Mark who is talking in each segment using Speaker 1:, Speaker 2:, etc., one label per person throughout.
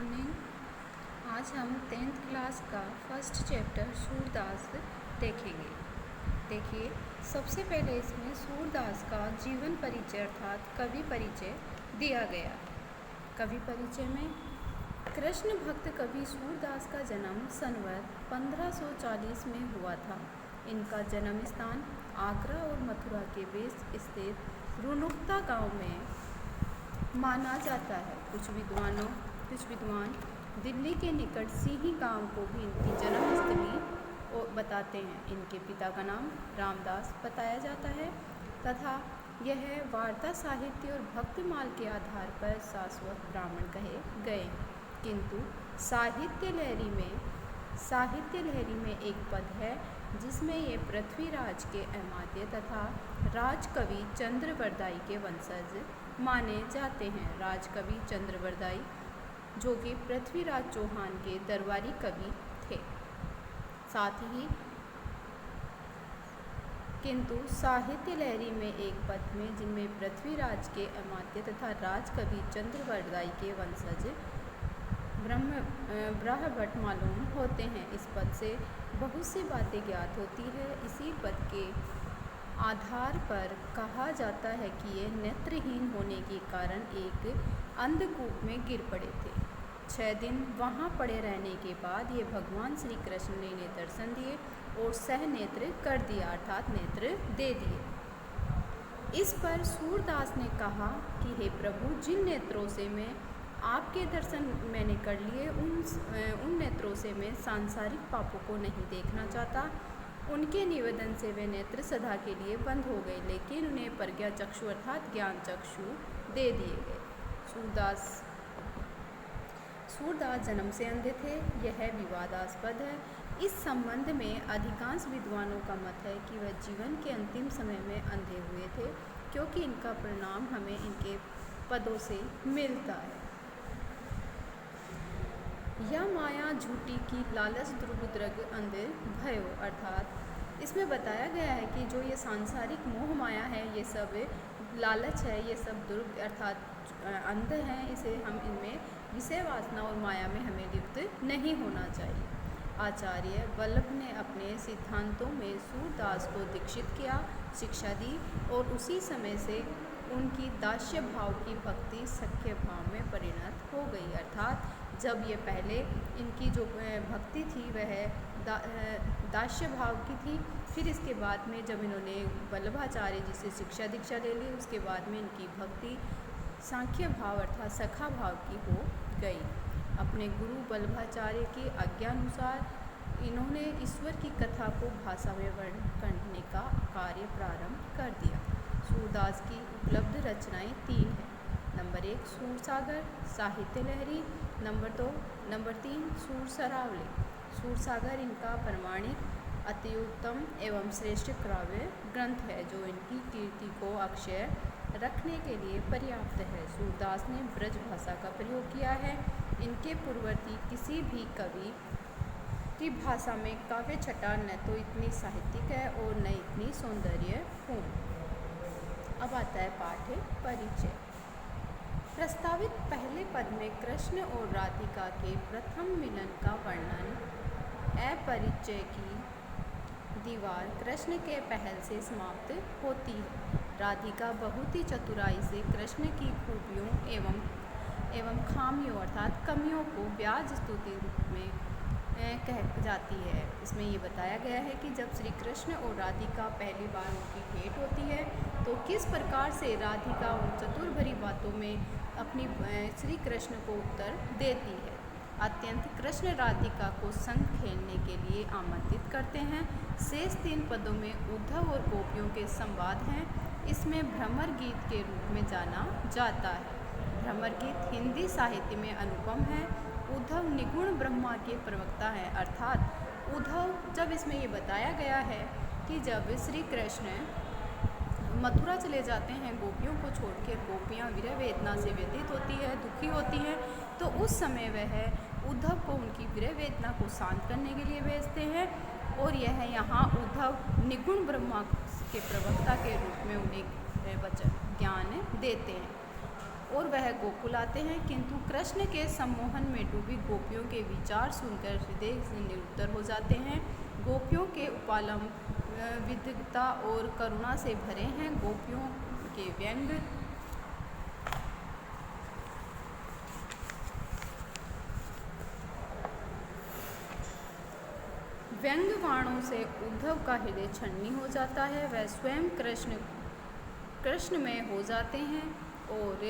Speaker 1: Morning. आज हम 10th class का फर्स्ट चैप्टर सूरदास देखेंगे। देखिए, सबसे पहले इसमें सूरदास का जीवन परिचय अर्थात कवि परिचय दिया गया। कवि परिचय में कृष्ण भक्त कवि सूरदास का जन्म संवत 1540 में हुआ था। इनका जन्म स्थान आगरा और मथुरा के बीच स्थित रुनुकता गांव में माना जाता है। कुछ विद्वान दिल्ली के निकट सिंही गांव को भी इनकी जन्मस्थली बताते हैं। इनके पिता का नाम रामदास बताया जाता है तथा यह वार्ता साहित्य और भक्तिमाल के आधार पर शाश्वत ब्राह्मण कहे गए। किंतु साहित्य लहरी में एक पद है जिसमें ये पृथ्वीराज के अमात्य तथा राजकवि चंद्रवरदाई के वंशज माने जाते हैं। राजकवि चंद्रवरदाई जो कि पृथ्वीराज चौहान के दरबारी कवि थे। साथ ही किंतु साहित्य लहरी में एक पद में जिनमें पृथ्वीराज के अमात्य तथा राजकवि चंद्रवरदाई के वंशज ब्रह्मभट्ट मालूम होते हैं। इस पद से बहुत सी बातें ज्ञात होती है। इसी पद के आधार पर कहा जाता है कि ये नेत्रहीन होने के कारण एक अंधकूप में गिर पड़े थे। 6 दिन वहाँ पड़े रहने के बाद ये भगवान श्री कृष्ण ने इन्हें दर्शन दिए और सह नेत्र कर दिया अर्थात नेत्र दे दिए। इस पर सूरदास ने कहा कि हे प्रभु, जिन नेत्रों से मैं आपके दर्शन मैंने कर लिए उन नेत्रों से मैं सांसारिक पापों को नहीं देखना चाहता। उनके निवेदन से वे नेत्र सदा के लिए बंद हो गए, लेकिन उन्हें प्रज्ञा चक्षु अर्थात ज्ञान चक्षु दे दिए गए। सूरदास जन्म से अंधे थे, यह विवादास्पद है। इस संबंध में अधिकांश विद्वानों का मत है कि वह जीवन के अंतिम समय में अंधे हुए थे, क्योंकि इनका परिणाम हमें इनके पदों से मिलता है। यह माया झूठी की लालच दुर्बुद्रग अंधे भयो अर्थात इसमें बताया गया है कि जो ये सांसारिक मोह माया है, ये सब लालच है, ये सब दुर्ग अर्थात अंध हैं। इसे हम इनमें विषय वासना और माया में हमें लिप्त नहीं होना चाहिए। आचार्य वल्लभ ने अपने सिद्धांतों में सूरदास को दीक्षित किया, शिक्षा दी और उसी समय से उनकी दास्य भाव की भक्ति सख्य भाव में परिणत हो गई। अर्थात जब ये पहले इनकी जो भक्ति थी वह दास्य भाव की थी, फिर इसके बाद में जब इन्होंने वल्लभाचार्य जी से शिक्षा दीक्षा ले ली, उसके बाद में इनकी भक्ति सांख्य भाव अर्थात सखा भाव की हो गई। अपने गुरु वल्लभाचार्य की आज्ञानुसार इन्होंने ईश्वर की कथा को भाषा में वर्णन करने का कार्य प्रारंभ कर दिया। सूरदास की उपलब्ध रचनाएं 3 हैं। नंबर 1 सूरसागर साहित्य लहरी, नंबर 3 सूरसरावली। सूरसागर इनका प्रमाणिक अत्युत्तम एवं श्रेष्ठ काव्य ग्रंथ है जो इनकी कीर्ति को अक्षय रखने के लिए पर्याप्त है। सूरदास ने ब्रज भाषा का प्रयोग किया है। इनके पूर्ववर्ती किसी भी कवि की भाषा में काव्य छटा न तो इतनी साहित्यिक है और न इतनी सौंदर्यपूर्ण। अब आता है पाठ परिचय। प्रस्तावित पहले पद में कृष्ण और राधिका के प्रथम मिलन का वर्णन अपरिचय की दीवार कृष्ण के पहल से समाप्त होती है। राधिका बहुत ही चतुराई से कृष्ण की खूबियों एवं खामियों अर्थात कमियों को ब्याज स्तुति रूप में कह जाती है। इसमें ये बताया गया है कि जब श्री कृष्ण और राधिका पहली बार उनकी भेंट होती है तो किस प्रकार से राधिका उन चतुर भरी बातों में अपनी श्री कृष्ण को उत्तर देती है। अत्यंत कृष्ण राधिका को संग खेलने के लिए आमंत्रित करते हैं। शेष 3 पदों में उद्धव और गोपियों के संवाद हैं। इसमें भ्रमर गीत के रूप में जाना जाता है। भ्रमर गीत हिंदी साहित्य में अनुपम है। उद्धव निगुण ब्रह्मा के प्रवक्ता हैं अर्थात उद्धव जब इसमें ये बताया गया है कि जब श्री कृष्ण मथुरा चले जाते हैं गोपियों को छोड़कर, गोपियाँ विरह वेदना से व्यथित होती है, दुखी होती हैं, तो उस समय वह उद्धव को उनकी विरह वेदना को शांत करने के लिए भेजते हैं और यह यहाँ उद्धव निगुण ब्रह्मा के प्रवक्ता के रूप में उन्हें वचन ज्ञान देते हैं। और वह गोकुल आते हैं, किंतु कृष्ण के सम्मोहन में डूबी गोपियों के विचार सुनकर हृदय से निरुत्तर हो जाते हैं। गोपियों के उपालम विदग्धता और करुणा से भरे हैं। गोपियों के व्यंग व्यंग्यवाणों से उद्धव का हृदय छन्नी हो जाता है। वह स्वयं कृष्ण में हो जाते हैं और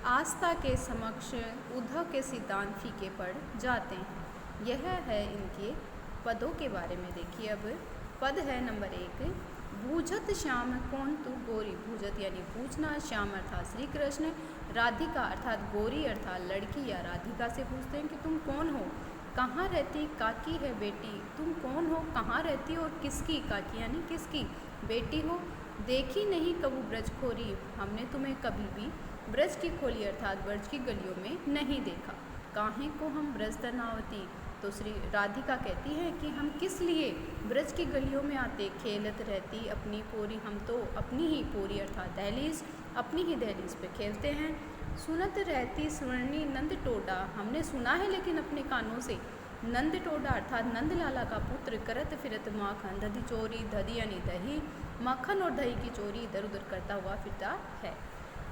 Speaker 1: आस्था के समक्ष उद्धव के सिद्धांत फीके पड़ जाते हैं। यह है इनके पदों के बारे में। देखिए अब पद है नंबर 1, बूझत श्याम कौन तू गोरी। बूझत यानी पूछना, श्याम अर्थात श्री कृष्ण, राधिका अर्थात गोरी अर्थात लड़की या राधिका से पूछते हैं कि तुम कौन हो, कहाँ रहती, काकी है बेटी, तुम कौन हो, कहाँ रहती और किसकी, काकी यानी किसकी बेटी हो, देखी नहीं कबू ब्रज खोरी, हमने तुम्हें कभी भी ब्रज की खोली अर्थात ब्रज की गलियों में नहीं देखा, काहे को हम ब्रज तनावती। तो श्री राधिका कहती है कि हम किस लिए ब्रज की गलियों में आते, खेलत रहती अपनी पोरी, हम तो अपनी ही पोरी अर्थात दहलीज, अपनी ही दहलीज पे खेलते हैं। सुनत रहती स्वर्णी नंद टोडा, हमने सुना है लेकिन अपने कानों से, नंद टोडा अर्थात नंद लाला का पुत्र, करत फिरत माखन दधी चोरी, दधी यानी दही, मक्खन और दही की चोरी इधर उधर करता हुआ फिरता है।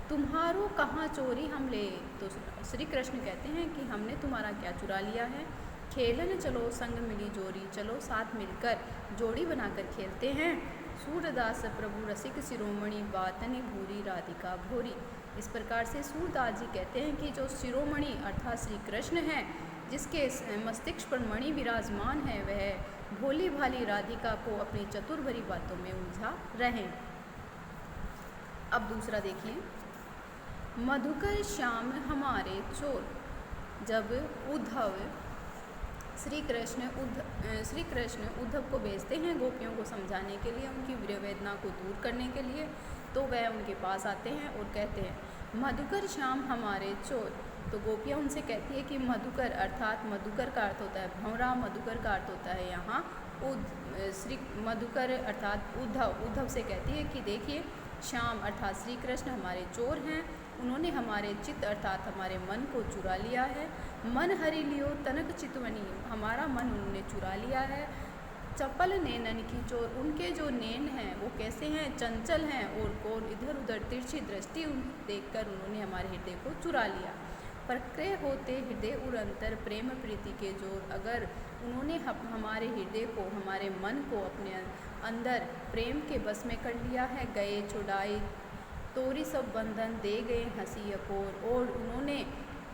Speaker 1: तुम्हारो कहाँ चोरी हम ले, तो श्री कृष्ण कहते हैं कि हमने तुम्हारा क्या चुरा लिया है। खेलन चलो संग मिली जोड़ी, चलो साथ मिलकर जोड़ी बनाकर खेलते हैं। सूरदास प्रभु रसिक शिरोमणि, बातनी भूरी राधिका भोरी। इस प्रकार से सूरदास जी कहते हैं कि जो शिरोमणि अर्थात श्री कृष्ण हैं, जिसके मस्तिष्क पर मणि विराजमान है, वह भोली भाली राधिका को अपनी चतुर भरी बातों में उलझा रहे। अब दूसरा देखिए, मधुकर श्याम हमारे चोर। जब श्री कृष्ण उद्धव को भेजते हैं गोपियों को समझाने के लिए, उनकी विरह को दूर करने के लिए, तो वह उनके पास आते हैं और कहते हैं मधुकर श्याम हमारे चोर। तो गोपियाँ उनसे कहती है कि मधुकर अर्थात मधुकर का अर्थ होता है भंवरा, मधुकर का अर्थ होता है यहाँ श्री मधुकर अर्थात उद्धव से कहती है कि देखिए श्याम अर्थात श्री कृष्ण हमारे चोर हैं, उन्होंने हमारे चित्त अर्थात हमारे मन को चुरा लिया है। मन हरि लियो तनक चितवनी, हमारा मन उन्होंने चुरा लिया है। चपल नैनन की चोर, उनके जो नैन हैं वो कैसे हैं, चंचल हैं और इधर उधर तिरछी दृष्टि देखकर उन्होंने हमारे हृदय को चुरा लिया। प्रक्रय होते हृदय उरंतर प्रेम प्रीति के जोर, अगर उन्होंने हमारे हृदय को हमारे मन को अपने अंदर प्रेम के बस में कर लिया है। गए छुड़ाई तोरी सब बंधन, दे गए हंसी अकोर, और उन्होंने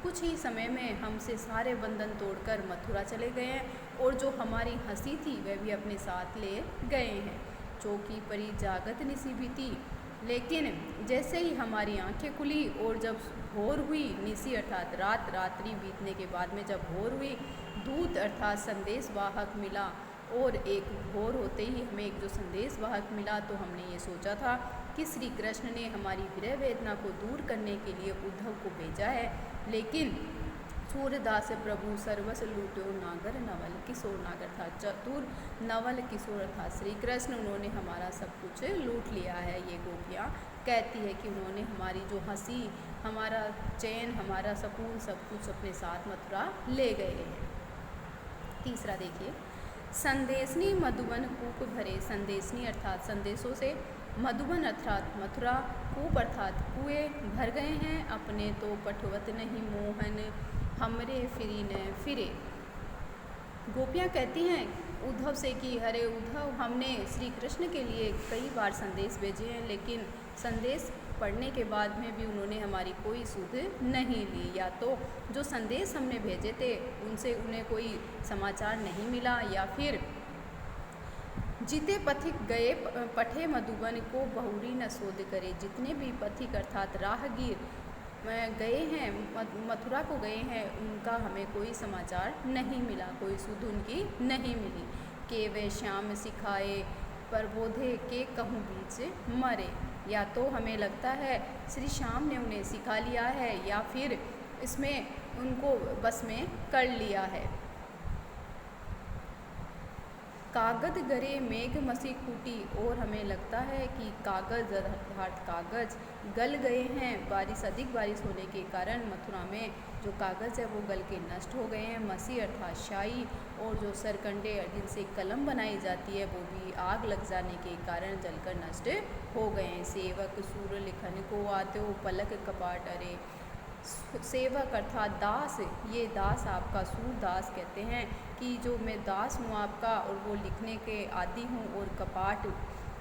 Speaker 1: कुछ ही समय में हमसे सारे बंधन तोड़कर मथुरा चले गए हैं और जो हमारी हंसी थी वह भी अपने साथ ले गए हैं। चौकी परी जागत निसी बीती, लेकिन जैसे ही हमारी आंखें खुली और जब भोर हुई, निसी अर्थात रात्रि बीतने के बाद में जब भोर हुई, दूत अर्थात संदेश वाहक मिला, और एक भोर होते ही हमें एक जो संदेश वाहक मिला तो हमने ये सोचा था कि श्री कृष्ण ने हमारी विरह वेदना को दूर करने के लिए उद्धव को भेजा है, लेकिन सूरदास प्रभु सर्वस लूटो नागर नवल किशोर, नागर था चतुर, नवल किशोर था श्री कृष्ण, उन्होंने हमारा सब कुछ लूट लिया है। ये गोपियाँ कहती है कि उन्होंने हमारी जो हंसी, हमारा चैन, हमारा सुकून सब कुछ अपने साथ मथुरा ले गए हैं। तीसरा देखिए, संदेशनी मधुबन कूप भरे, संदेशनी अर्थात संदेशों से, मधुबन अर्थात मथुरा, कूप अर्थात कुएं भर गए हैं, अपने तो पठवत नहीं मोहन, हमरे फिरी न फिरे। गोपियाँ कहती हैं उद्धव से कि अरे उद्धव, हमने श्री कृष्ण के लिए कई बार संदेश भेजे हैं, लेकिन संदेश पढ़ने के बाद में भी उन्होंने हमारी कोई सुध नहीं ली, या तो जो संदेश हमने भेजे थे उनसे उन्हें कोई समाचार नहीं मिला, या फिर जिते पथिक गए पठे मधुबन को बहुरी न शोध करे, जितने भी पथिक अर्थात राहगीर गए हैं मथुरा को गए हैं, उनका हमें कोई समाचार नहीं मिला, कोई सुध उनकी नहीं मिली। के वे श्याम सिखाए प्रबोधे के कहूँ बीच मरे, या तो हमें लगता है श्री श्याम ने उन्हें सिखा लिया है या फिर इसमें उनको बस में कर लिया है। कागद गरे मेघ मसी कूटी, और हमें लगता है कि कागज़ अर्थात कागज़ गल गए हैं। अधिक बारिश होने के कारण मथुरा में जो कागज़ है वो गल के नष्ट हो गए हैं। मसी अर्थात शाई, और जो सरकंडे जिनसे कलम बनाई जाती है वो भी आग लग जाने के कारण जलकर नष्ट हो गए हैं। सेवक सूर लिखन को आते हो, पलक कपाट अरे। सेवक अर्थात दास, ये दास आपका सूरदास कहते हैं कि जो मैं दास हूँ आपका और वो लिखने के आदि हूँ। और कपाट,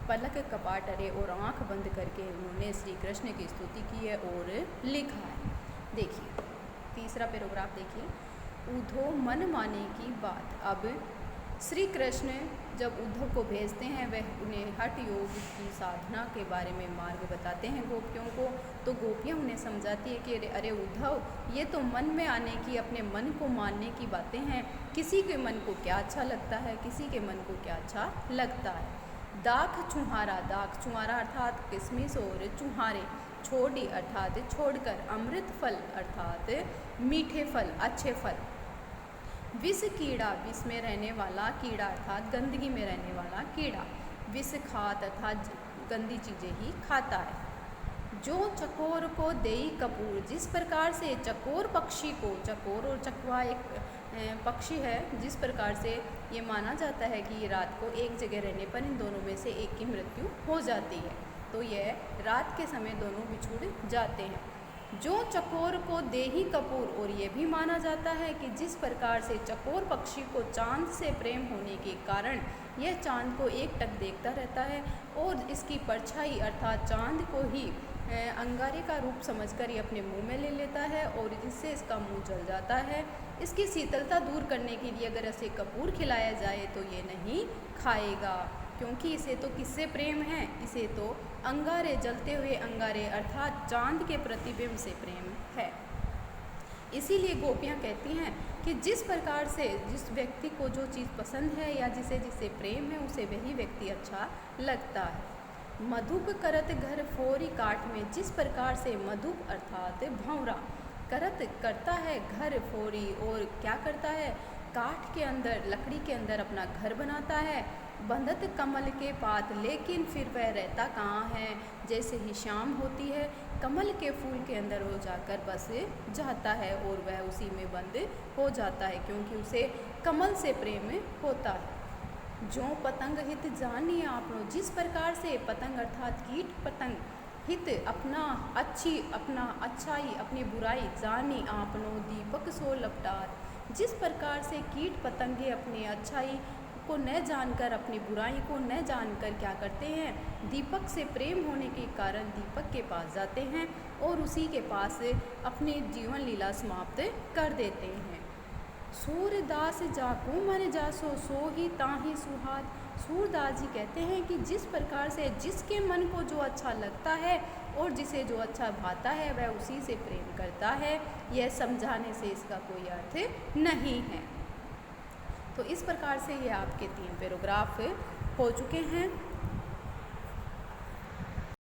Speaker 1: पलक कपाट अरे, और आँख बंद करके उन्होंने श्री कृष्ण की स्तुति की है और लिखा है। देखिए तीसरा पैराग्राफ देखिए, उद्धव मन माने की बात। अब श्री कृष्ण जब उद्धव को भेजते हैं वह उन्हें हठ योग की साधना के बारे में मार्ग बताते हैं गोपियों को। तो गोपियाँ उन्हें समझाती है कि अरे उद्धव, ये तो मन में आने की, अपने मन को मानने की बातें हैं। किसी के मन को क्या अच्छा लगता है, किसी के मन को क्या अच्छा लगता है। दाख चुहारा, दाख चुहारा अर्थात किशमिश और चुहारे, छोड़ी अर्थात छोड़कर, अमृत फल अर्थात मीठे फल, अच्छे फल। विष कीड़ा, विष में रहने वाला कीड़ा अर्थात गंदगी में रहने वाला कीड़ा। विष खात अर्थात गंदी चीज़ें ही खाता है। जो चकोर को देई कपूर, जिस प्रकार से चकोर पक्षी को, चकोर और चकवा एक पक्षी है, जिस प्रकार से ये माना जाता है कि रात को एक जगह रहने पर इन दोनों में से एक की मृत्यु हो जाती है, तो यह रात के समय दोनों बिछुड़ जाते हैं। जो चकोर को देही कपूर, और ये भी माना जाता है कि जिस प्रकार से चकोर पक्षी को चांद से प्रेम होने के कारण यह चांद को एकटक देखता रहता है और इसकी परछाई अर्थात चांद को ही अंगारे का रूप समझकर ये अपने मुंह में ले लेता है और जिससे इसका मुंह जल जाता है। इसकी शीतलता दूर करने के लिए अगर इसे कपूर खिलाया जाए तो ये नहीं खाएगा, क्योंकि इसे तो किससे प्रेम है, इसे तो अंगारे, जलते हुए अंगारे अर्थात चांद के प्रतिबिंब से प्रेम है। इसीलिए गोपियाँ कहती हैं कि जिस प्रकार से जिस व्यक्ति को जो चीज़ पसंद है या जिसे प्रेम है उसे वही व्यक्ति अच्छा लगता है। मधुप करत घर फोरी काठ में, जिस प्रकार से मधुप अर्थात भंवरा करत करता है घर फोरी, और क्या करता है, काठ के अंदर, लकड़ी के अंदर अपना घर बनाता है। बंधत कमल के पात, लेकिन फिर वह रहता कहाँ है। जैसे ही शाम होती है कमल के फूल के अंदर वो जाकर बस जाता है और वह उसी में बंद हो जाता है, क्योंकि उसे कमल से प्रेम होता है। जो पतंग हित जानी आपनो, जिस प्रकार से पतंग अर्थात कीट पतंग हित अपना अच्छाई अपनी बुराई, जानी आपनो दीपक सो लपटार, जिस प्रकार से कीट पतंगे अपनी अच्छाई को न जानकर, अपनी बुराई को न जानकर क्या करते हैं, दीपक से प्रेम होने के कारण दीपक के पास जाते हैं और उसी के पास अपनी जीवन लीला समाप्त कर देते हैं। सूरदास जाको मन जासो, सो ही ताही सुहाग। सूरदास जी कहते हैं कि जिस प्रकार से जिसके मन को जो अच्छा लगता है और जिसे जो अच्छा भाता है वह उसी से प्रेम करता है, यह समझाने से इसका कोई अर्थ नहीं है। तो इस प्रकार से ये आपके 3 पैराग्राफ हो चुके हैं।